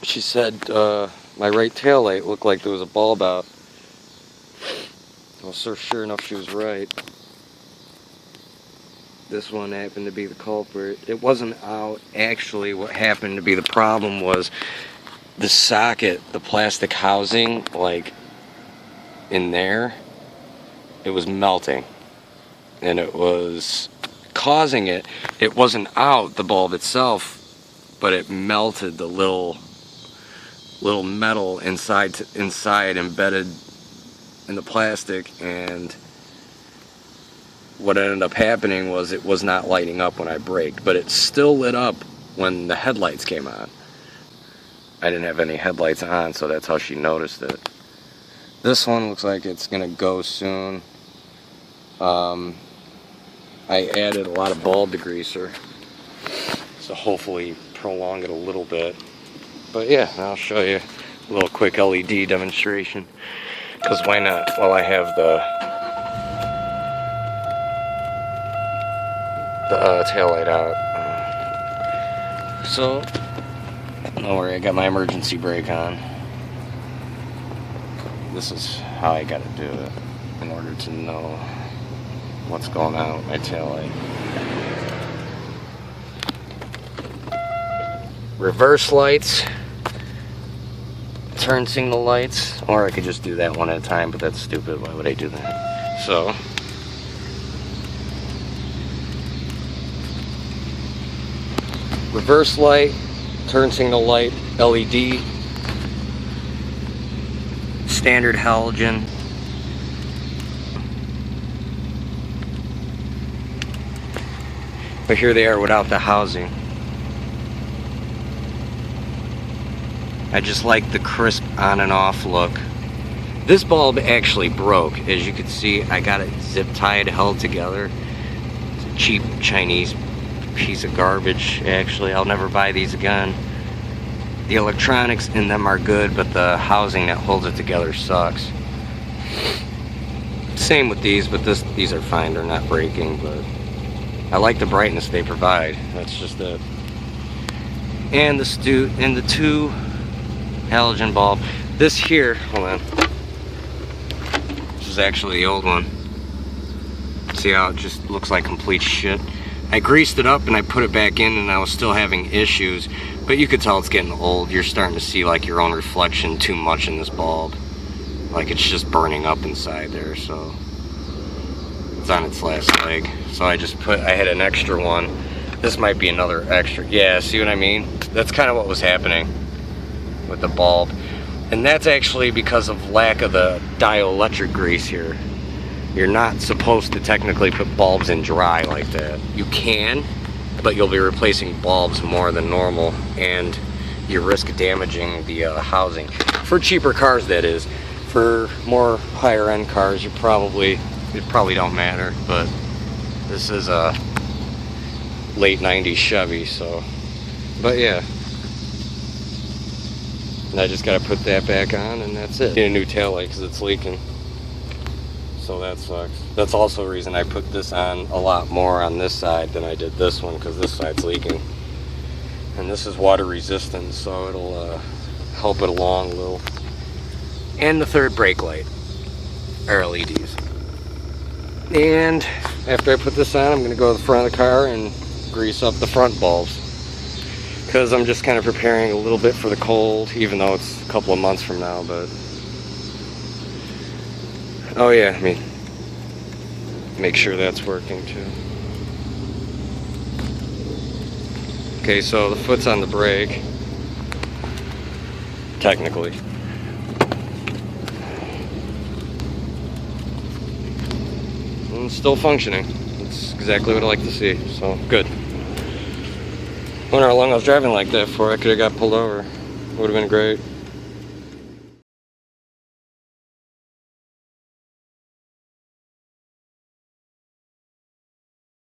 she said my right tail light looked like there was a bulb out. Well, so sure enough, she was right. This one happened to be the culprit. It wasn't out. Actually, what happened to be the problem was the socket, the plastic housing, like in there, it was melting. And it was causing it. It wasn't out, the bulb itself, but it melted the little metal inside embedded in the plastic, and what ended up happening was it was not lighting up when I braked, but it still lit up when the headlights came on. I didn't have any headlights on, so that's how she noticed it. This one looks like it's gonna go soon. I added a lot of bulb degreaser, so hopefully prolong it a little bit. But yeah, I'll show you a little quick LED demonstration. Because why not? While I have the tail light out. So, don't worry, I got my emergency brake on. This is how I gotta do it in order to know what's going on with my tail light. Reverse lights. Turn signal lights, or I could just do that one at a time, but that's stupid. Why would I do that? So, reverse light, turn signal light, LED, standard halogen, but here they are without the housing. I just like the crisp on and off look. This bulb actually broke. As you can see, I got it zip tied, held together. It's a cheap Chinese piece of garbage, actually. I'll never buy these again. The electronics in them are good, but the housing that holds it together sucks. Same with these, but these are fine. They're not breaking, but I like the brightness they provide. That's just it. And the two halogen bulb. This here, hold on. This is actually the old one. See how it just looks like complete shit? I greased it up and I put it back in, and I was still having issues, but you could tell it's getting old. You're starting to see like your own reflection too much in this bulb. Like it's just burning up inside there, so it's on its last leg. So I had an extra one. This might be another extra. Yeah, see what I mean? That's kind of what was happening with the bulb, and that's actually because of lack of the dielectric grease here. You're not supposed to technically put bulbs in dry like that. You can, but you'll be replacing bulbs more than normal, and you risk damaging the housing. For cheaper cars, that is. For more higher end cars, it probably don't matter, but this is a late 90s Chevy, so, but yeah. And I just gotta put that back on, and that's it. Need a new taillight because it's leaking. So that sucks. That's also a reason I put this on a lot more on this side than I did this one, because this side's leaking. And this is water resistant, so it'll help it along a little. And the third brake light are LEDs. And after I put this on, I'm gonna go to the front of the car and grease up the front bulbs, because I'm just kind of preparing a little bit for the cold, even though it's a couple of months from now. But oh yeah, I mean, make sure that's working too. Okay, so the foot's on the brake, technically. And it's still functioning. It's exactly what I like to see, so good. I wonder how long I was driving like that for. I could have got pulled over. Would have been great.